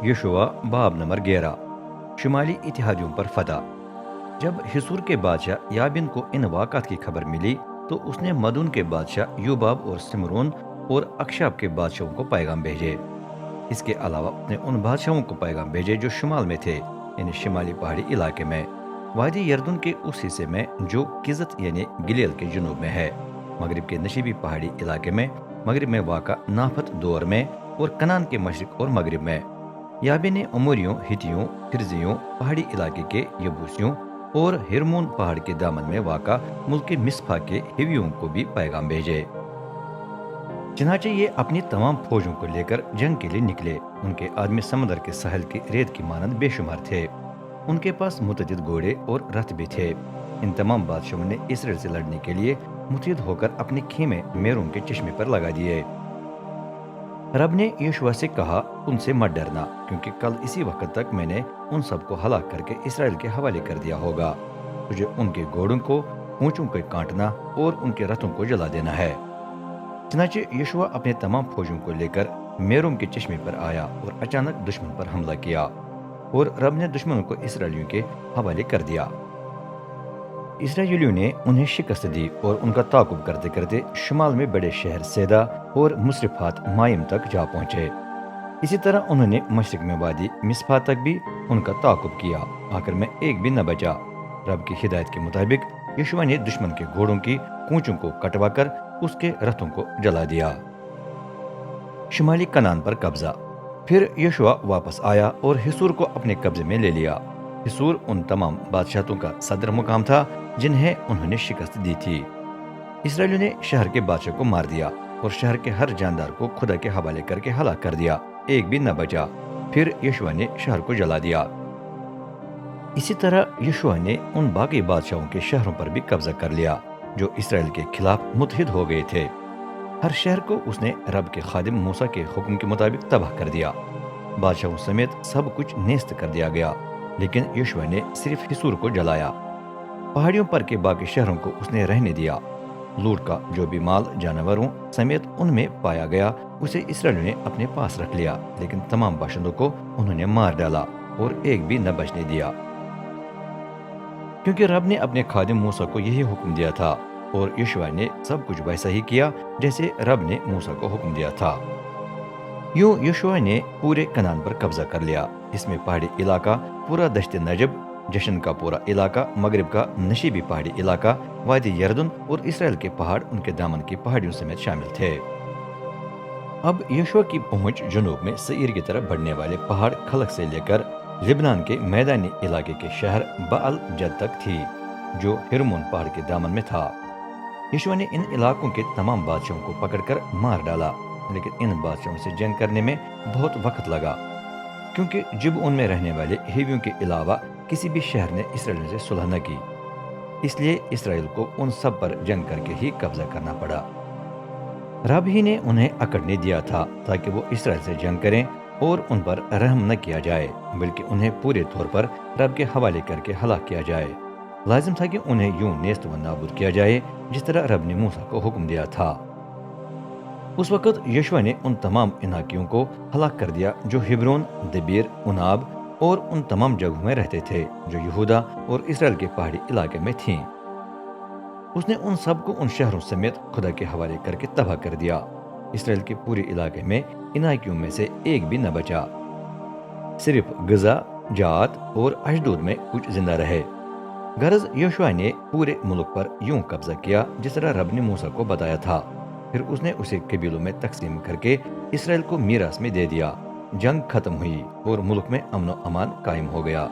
Yeshua باب number 11 شمالی اتحادیوں پر فتح۔ جب حصور کے بادشاہ یابین کو ان واقعات کی خبر ملی تو اس نے مدون کے بادشاہ یوباب اور سمرون اور اکشاب کے بادشاہوں کو پیغام بھیجے۔ اس کے علاوہ اس نے ان بادشاہوں کو پیغام بھیجے جو شمال میں تھے، یعنی شمالی پہاڑی علاقے میں، وادی یردن کے اس حصے میں جو کزت یعنی گلیل کے جنوب میں ہے، مغرب کے نشیبی پہاڑی علاقے میں، مغرب میں واقع نافت دور میں، اور کنان کے مشرق اور مغرب میں۔ یابے نے اموریوں، ہتیوں، پھرزیوں، پہاڑی علاقے کے یبوسیوں اور ہرمون پہاڑ کے دامن میں واقع ملک مصفا کے ہیویوں کو بھی پیغام بھیجے۔ چنانچہ یہ اپنی تمام فوجوں کو لے کر جنگ کے لیے نکلے۔ ان کے آدمی سمندر کے ساحل کی ریت کی مانند بے شمار تھے۔ ان کے پاس متعدد گھوڑے اور رتھ بھی تھے۔ ان تمام بادشاہوں نے اسرائیل سے لڑنے کے لیے متحد ہو کر اپنے خیمے میرون کے چشمے پر لگا دیے۔ رب نے یشوع سے کہا، ان سے مت ڈرنا، کیونکہ کل اسی وقت تک میں نے ان سب کو ہلاک کر کے اسرائیل کے حوالے کر دیا ہوگا۔ تجھے ان کے گھوڑوں کو، اونچوں کو کاٹنا اور ان کے رتھوں کو جلا دینا ہے۔ چنانچہ یشوع اپنے تمام فوجوں کو لے کر میروم کے چشمے پر آیا اور اچانک دشمن پر حملہ کیا، اور رب نے دشمنوں کو اسرائیلیوں کے حوالے کر دیا۔ اسرائیلیوں نے انہیں شکست دی اور ان کا تعاقب کرتے کرتے شمال میں بڑے شہر سیدا اور مصرفات مائم تک جا پہنچے۔ اسی طرح انہوں نے مشرق میں وادی مصفا تک بھی ان کا تعاقب کیا۔ آخر میں ایک بھی نہ بچا۔ رب کی ہدایت کے مطابق یشوع نے دشمن کے گھوڑوں کی کونچوں کو کٹوا کر اس کے رتھوں کو جلا دیا۔ شمالی کنان پر قبضہ۔ پھر یشوع واپس آیا اور حصور کو اپنے قبضے میں لے لیا۔ حصور ان تمام بادشاہتوں کا صدر مقام تھا جنہیں انہوں نے شکست دی تھی۔ اسرائیلیوں نے شہر کے بادشاہ کو مار دیا اور شہر کے ہر جاندار کو خدا کے حوالے کر کے ہلاک کر دیا، ایک بھی نہ بچا۔ پھر یشوع نے شہر کو جلا دیا۔ اسی طرح یشوع نے ان باقی بادشاہوں کے شہروں پر بھی قبضہ کر لیا جو اسرائیل کے خلاف متحد ہو گئے تھے۔ ہر شہر کو اس نے رب کے خادم موسیٰ کے حکم کے مطابق تباہ کر دیا۔ بادشاہوں سمیت سب کچھ نیست کر دیا گیا، لیکن یشوع نے صرف حصور کو جلایا۔ پہاڑیوں پر کے باقی شہروں کو اس نے رہنے دیا۔ لوٹ کا جو بھی مال جانوروں سمیت ان میں پایا گیا اسے اسرائیلیوں نے اپنے پاس رکھ لیا، لیکن تمام باشندوں کو انہوں نے مار ڈالا اور ایک بھی نہ بچنے دیا، کیونکہ رب نے اپنے خادم موسیٰ کو یہی حکم دیا تھا، اور یشوع نے سب کچھ ویسا ہی کیا جیسے رب نے موسیٰ کو حکم دیا تھا۔ یوں یشوع نے پورے کنان پر قبضہ کر لیا۔ اس میں پہاڑی علاقہ، پورا دشت نجب، جشن کا پورا علاقہ، مغرب کا نشیبی پہاڑی علاقہ، وادی یردن اور اسرائیل کے پہاڑ ان کے دامن کی پہاڑیوں سمیت شامل تھے۔ اب یشوع کی پہنچ جنوب میں سعیر کی طرف بڑھنے والے پہاڑ خلق سے لے کر لبنان کے میدانی علاقے کے شہر بعل جد تک تھی، جو ہرمون پہاڑ کے دامن میں تھا۔ یشوع نے ان علاقوں کے تمام بادشاہوں کو پکڑ کر مار ڈالا، لیکن ان بادشاہوں سے جنگ کرنے میں بہت وقت لگا، کیونکہ جب ان میں رہنے والے ہیویوں کے علاوہ کسی بھی شہر نے اسرائیلیوں سے صلح نہ کی، اس لیے اسرائیل کو ان سب پر جنگ کر کے ہی قبضہ کرنا پڑا۔ رب ہی نے انہیں اکڑنے دیا تھا تاکہ وہ اسرائیل سے جنگ کریں اور ان پر رحم نہ کیا جائے، بلکہ انہیں پورے طور پر رب کے حوالے کر کے ہلاک کیا جائے۔ لازم تھا کہ انہیں یوں نیست و نابود کیا جائے جس طرح رب نے موسیٰ کو حکم دیا تھا۔ اس وقت یشوع نے ان تمام علاقیوں کو ہلاک کر دیا جو ہبرون، دبیر، اناب اور ان تمام جگہوں میں رہتے تھے جو یہودا اور اسرائیل کے پہاڑی علاقے میں تھیں۔ اس نے ان سب کو ان شہروں سمیت خدا کے حوالے کر کے تباہ کر دیا۔ اسرائیل کے پورے علاقے میں علاقیوں میں سے ایک بھی نہ بچا، صرف غزہ، جات اور اشدود میں کچھ زندہ رہے۔ غرض یشوع نے پورے ملک پر یوں قبضہ کیا جس طرح رب نے موسیٰ کو بتایا تھا۔ پھر اس نے اسے قبیلوں میں تقسیم کر کے اسرائیل کو میراث میں دے دیا۔ جنگ ختم ہوئی اور ملک میں امن و امان قائم ہو گیا۔